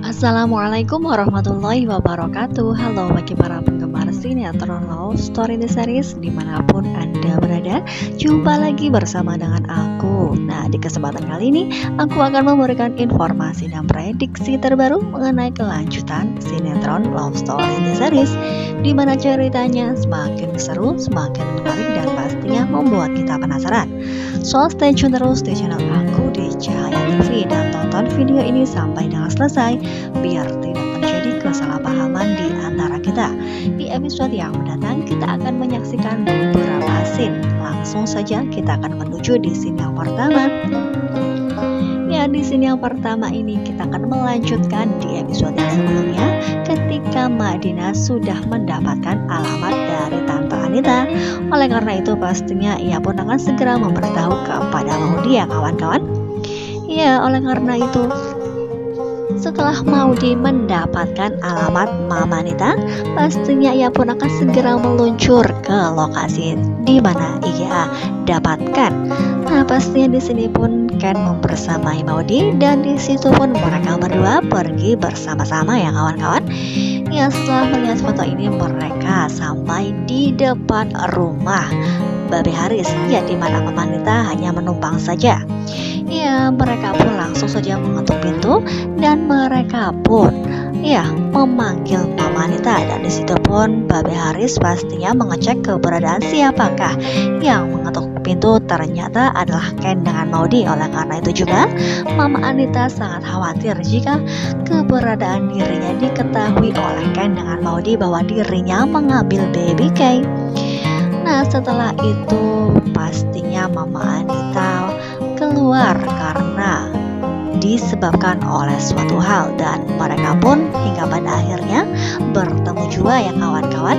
Assalamualaikum warahmatullahi wabarakatuh. Halo bagi para penggemar sinetron Love Story The Series dimanapun Anda berada. Jumpa lagi bersama dengan aku. Nah, di kesempatan kali ini aku akan memberikan informasi dan prediksi terbaru mengenai kelanjutan sinetron Love Story The Series, di mana ceritanya semakin seru, semakin menarik, dan pastinya membuat kita penasaran. So stay tune terus di channel aku di Cahaya TV dan tonton video ini sampai dengan selesai biar tidak terjadi kesalahpahaman di antara kita. Di episode yang mendatang kita akan menyaksikan beberapa scene. Langsung saja kita akan menuju di scene yang pertama. Ya, di scene yang pertama ini kita akan melanjutkan di episode yang sebelumnya ketika Madina sudah mendapatkan alamat dari Tante Anita. Oleh karena itu pastinya ia pun akan segera memberitahu kepada Maudy ya kawan-kawan. Ya, oleh karena itu setelah Maudy mendapatkan alamat Mama Anita, pastinya ia pun akan segera meluncur ke lokasi di mana ia dapatkan. Nah, pastinya di sini pun Ken membersamai Maudy dan di situ pun mereka berdua pergi bersama-sama ya kawan-kawan. Ya, setelah melihat foto ini mereka sampai di depan rumah Babe Haris, ya di mana Mama Anita hanya menumpang saja. Ya, mereka pun langsung saja mengetuk pintu dan mereka pun ya memanggil Mama Anita, dan di situ pun Babe Haris pastinya mengecek keberadaan siapakah yang mengetuk pintu. Ternyata adalah Ken dengan Maudy. Oleh karena itu juga Mama Anita sangat khawatir jika keberadaan dirinya diketahui oleh Ken dengan Maudy bahwa dirinya mengambil baby K. Nah, setelah itu pastinya Mama Anita keluar karena disebabkan oleh suatu hal, dan mereka pun hingga pada akhirnya bertemu juga ya kawan-kawan.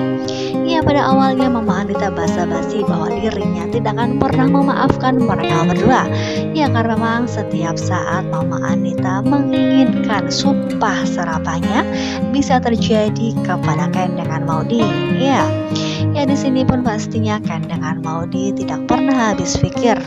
Ya, pada awalnya Mama Anita basa-basi bahwa dirinya tidak akan pernah memaafkan mereka berdua. Ya, karena memang setiap saat Mama Anita menginginkan sumpah serapahnya bisa terjadi kepada Ken dengan Maudy. Ya, di sini pun pastinya Ken dengan Maudy tidak pernah habis pikir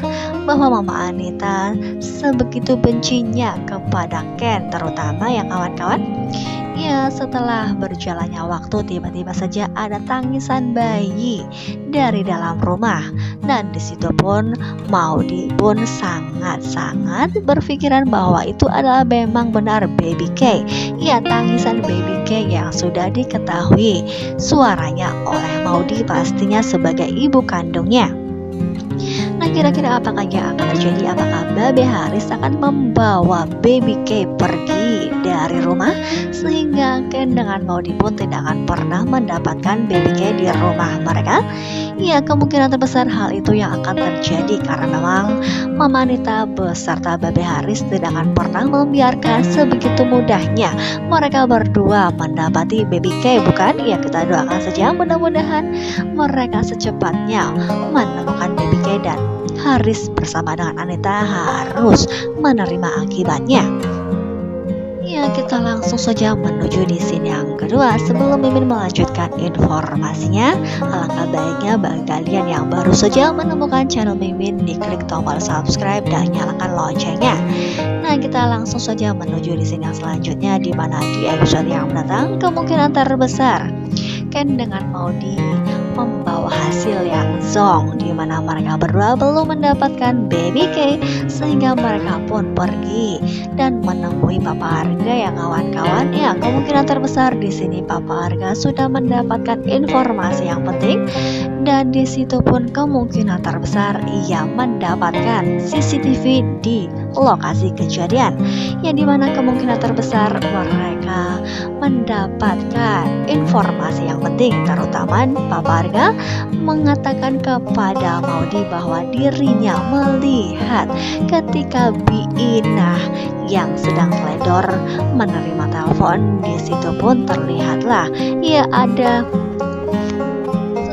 bahwa Mama Anita sebegitu bencinya kepada Ken, terutama ya kawan-kawan. Ya, setelah berjalannya waktu tiba-tiba saja ada tangisan bayi dari dalam rumah, dan di situ pun Maudy pun sangat-sangat berpikiran bahwa itu adalah memang benar baby K. Ya, tangisan baby K yang sudah diketahui suaranya oleh Maudy pastinya sebagai ibu kandungnya. Nah, kira-kira apakah yang akan terjadi? Apakah Babe Haris akan membawa baby K pergi dari rumah sehingga Ken dengan Maudy pun tidak akan pernah mendapatkan baby K di rumah mereka? Ya, kemungkinan terbesar hal itu yang akan terjadi karena memang Mama Anita beserta Babe Haris tidak akan pernah membiarkan sebegitu mudahnya mereka berdua mendapati baby K, bukan? Ya, kita doakan saja mudah-mudahan mereka secepatnya menemukan baby K dan Haris bersama dengan Anita harus menerima akibatnya. Ya, kita langsung saja menuju di scene yang kedua. Sebelum Mimin melanjutkan informasinya, alangkah baiknya bagi kalian yang baru saja menemukan channel Mimin, diklik tombol subscribe dan nyalakan loncengnya. Nah, kita langsung saja menuju di scene yang selanjutnya, di mana di episode yang mendatang kemungkinan terbesar Ken dengan Maudy membawa hasil yang zong, di mana mereka berdua belum mendapatkan baby K, sehingga mereka pun pergi dan menemui Papa Arga ya kawan-kawan. Ya, kemungkinan terbesar di sini Papa Arga sudah mendapatkan informasi yang penting, dan di situ pun kemungkinan terbesar ia mendapatkan CCTV di lokasi kejadian, yang dimana kemungkinan terbesar mereka mendapatkan informasi yang penting, terutama Papa Arga mengatakan kepada Maudy bahwa dirinya melihat ketika Biinah yang sedang teledor menerima telepon. Di situ pun terlihatlah ya ada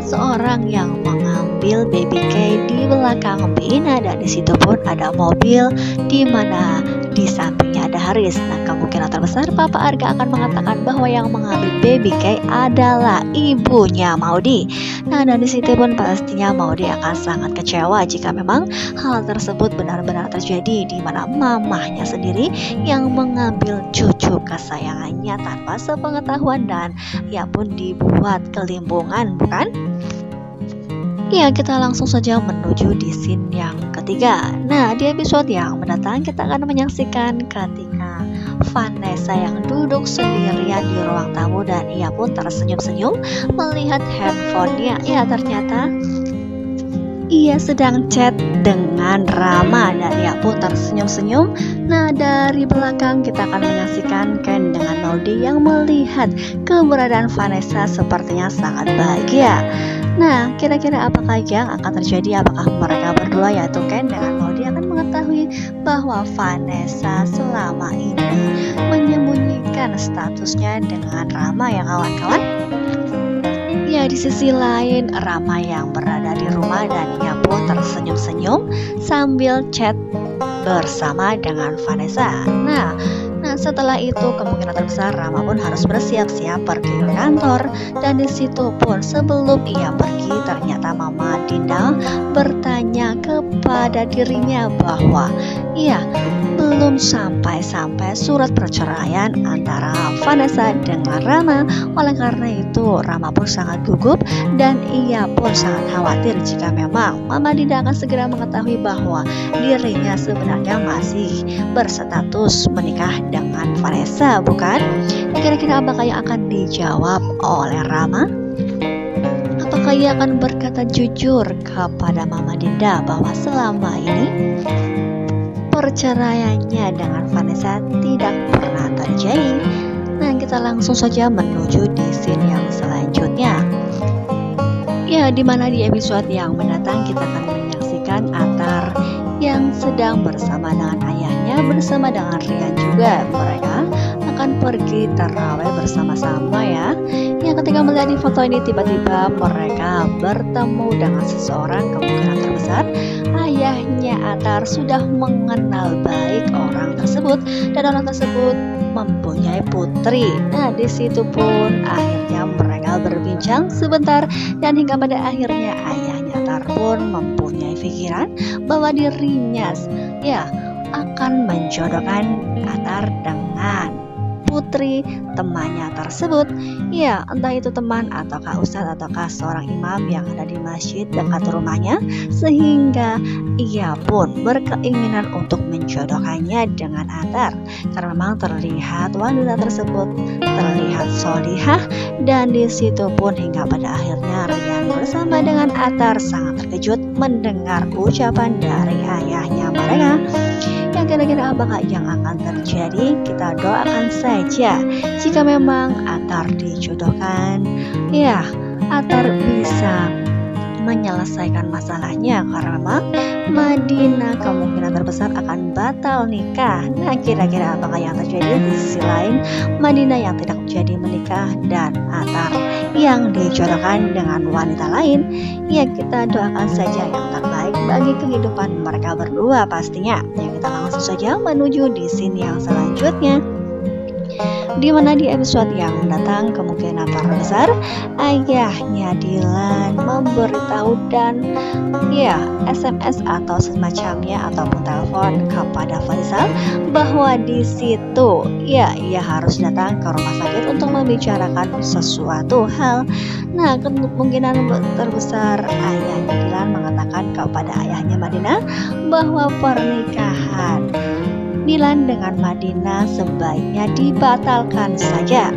seseorang yang mengambil baby K di belakang Biinah, dan di situ pun ada mobil di mana di sampingnya ada Haris. Nah, kemungkinan terbesar Papa Arga akan mengatakan bahwa yang mengambil baby K adalah ibunya Maudy. Nah, dan disitu pun pastinya Maudy akan sangat kecewa jika memang hal tersebut benar-benar terjadi, di mana mamahnya sendiri yang mengambil cucu kesayangannya tanpa sepengetahuan dan ia pun dibuat kelimbungan, bukan? Ya, kita langsung saja menuju di scene yang ketiga. Nah, di episode yang mendatang kita akan menyaksikan ketika Vanessa yang duduk sendirian di ruang tamu dan ia pun tersenyum-senyum melihat handphonenya. Ya, ternyata ia sedang chat dengan Rama dan ia pun tersenyum-senyum. Nah, dari belakang kita akan menyaksikan Ken dengan Maudy yang melihat keberadaan Vanessa sepertinya sangat bahagia. Nah, kira-kira apakah yang akan terjadi? Apakah mereka berdua, yaitu Ken dengan Maudy, akan mengetahui bahwa Vanessa selama ini menyembunyikan statusnya dengan Rama ya kawan-kawan? Ya, di sisi lain Rama yang berada di rumah dan ia pun tersenyum-senyum sambil chat bersama dengan Vanessa. Nah, setelah itu kemungkinan terbesar Rama pun harus bersiap-siap pergi ke kantor, dan di situ pun sebelum ia pergi ternyata Mama Dinda bertanya kepada dirinya bahwa ia belum sampai surat perceraian antara Vanessa dengan Rama. Oleh karena itu Rama pun sangat gugup dan ia pun sangat khawatir jika memang Mama Dinda akan segera mengetahui bahwa dirinya sebenarnya masih berstatus menikah dengan Vanessa, bukan? Kira-kira apakah yang akan dijawab oleh Rama? Apakah ia akan berkata jujur kepada Mama Dinda bahwa selama ini perceraiannya dengan Vanessa tidak pernah terjadi? Nah, kita langsung saja menuju di scene yang selanjutnya. Ya, dimana di episode yang mendatang kita akan menyaksikan Atar yang sedang bersama dengan ayahnya bersama dengan Rian juga. Mereka akan pergi tarawih bersama-sama ya. Yang ketika melihat di foto ini tiba-tiba mereka bertemu dengan seseorang. Kemungkinan terbesar ayahnya Atar sudah mengenal baik orang tersebut dan orang tersebut mempunyai putri. Nah, di situ pun akhirnya mereka berbincang sebentar dan hingga pada akhirnya ayahnya Atar pun mempunyai pikiran bahwa dirinya ya akan menjodohkan Atar dengan putri temannya tersebut. Ya, entah itu teman ataukah ustadz ataukah seorang imam yang ada di masjid dekat rumahnya, sehingga ia pun berkeinginan untuk menjodohkannya dengan Atar karena memang terlihat wanita tersebut terlihat solihah. Dan di situ pun hingga pada akhirnya Rian bersama dengan Atar sangat terkejut mendengar ucapan dari ayahnya mereka. Yang kira-kira apakah yang akan terjadi? Kita doakan saja jika memang Atar dijodohkan, ya Atar bisa menyelesaikan masalahnya karena memang Madinah kemungkinan terbesar akan batal nikah. Nah, kira-kira apakah yang terjadi? Di sisi lain Madinah yang tidak jadi menikah dan Atar yang dijodohkan dengan wanita lain. Ya, kita doakan saja yang terbaik bagi kehidupan mereka berdua pastinya. Ya, kita langsung saja menuju di scene yang selanjutnya, di mana di episode yang mendatang kemungkinan terbesar ayahnya Dilan memberitahu dan ya SMS atau semacamnya ataupun telepon kepada Faisal bahwa di situ ya ia harus datang ke rumah sakit untuk membicarakan sesuatu hal. Nah, kemungkinan terbesar ayahnya Dilan mengatakan kepada ayahnya Madinah bahwa pernikahan Dilan dengan Madinah sebaiknya dibatalkan saja.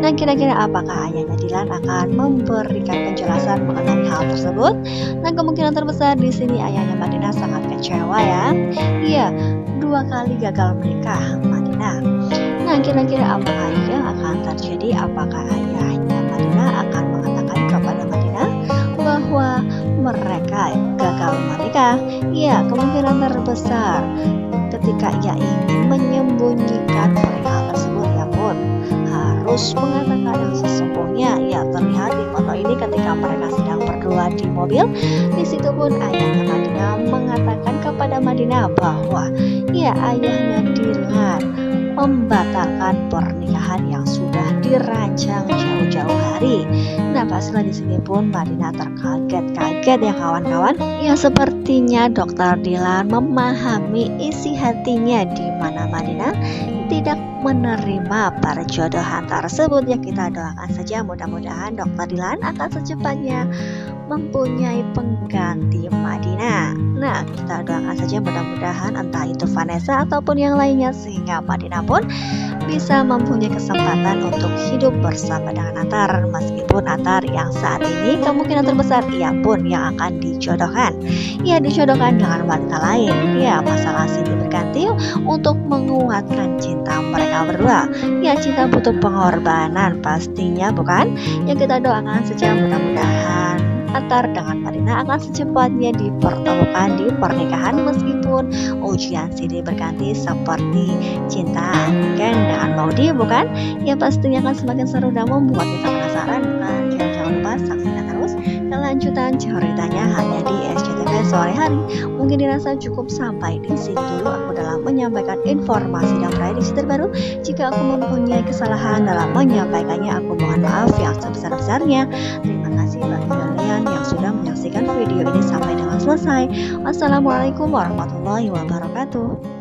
Nah, kira-kira apakah ayahnya Dilan akan memberikan penjelasan mengenai hal tersebut? Nah, kemungkinan terbesar di sini ayahnya Madinah sangat kecewa ya. Iya, 2 kali gagal menikah Madinah. Nah, kira-kira apakah yang akan terjadi? Apakah ayahnya Madinah akan mengatakan kepada Madinah bahwa mereka gagal menikah? Iya, kemungkinan terbesar ketika ia ingin menyembunyikan perihal tersebut, ia pun harus mengatakan yang sesungguhnya. Ya, terlihat di foto ini ketika mereka sedang berdua di mobil. Di situ pun ayahnya Madinah mengatakan kepada Madinah bahwa ya ayahnya Dilan membatalkan pernikahan yang sudah dirancang jauh-jauh hari. Nah, pastilah di sini pun Madinah terkaget-kaget ya kawan-kawan. Ya, sepertinya Dokter Dilan memahami isi hatinya di mana Madinah tidak menerima perjodohan tersebut. Ya, kita doakan saja mudah-mudahan Dokter Dilan akan secepatnya mempunyai pengganti Madinah. Nah, kita doakan saja mudah-mudahan entah itu Vanessa ataupun yang lainnya, sehingga Madinah pun bisa mempunyai kesempatan untuk hidup bersama dengan Attar, meskipun Attar yang saat ini kemungkinan terbesar ia pun yang akan dijodohkan. Ia dijodohkan dengan wanita lain. Ya, masalah silih berganti untuk menguatkan cinta mereka berdua. Ya, cinta butuh pengorbanan pastinya, bukan? Yang kita doakan saja mudah-mudahan Attar dengan Madinah akan secepatnya dipertemukan di pernikahan, meskipun ujian silih berganti seperti cinta Ken dengan Maudi, bukan? Ya, pastinya akan semakin seru dan membuat kita penasaran, bukan? Jangan lupa saksikan terus kelanjutan ceritanya hanya di SCTV Sore Hari. Mungkin dirasa cukup sampai di sini dulu aku dalam menyampaikan informasi dan prediksi terbaru. Jika aku mempunyai kesalahan dalam menyampaikannya, aku mohon maaf yang sebesar-besarnya. Terima kasih bagi kalian yang sudah menyaksikan video ini sampai dengan selesai. Wassalamualaikum warahmatullahi wabarakatuh.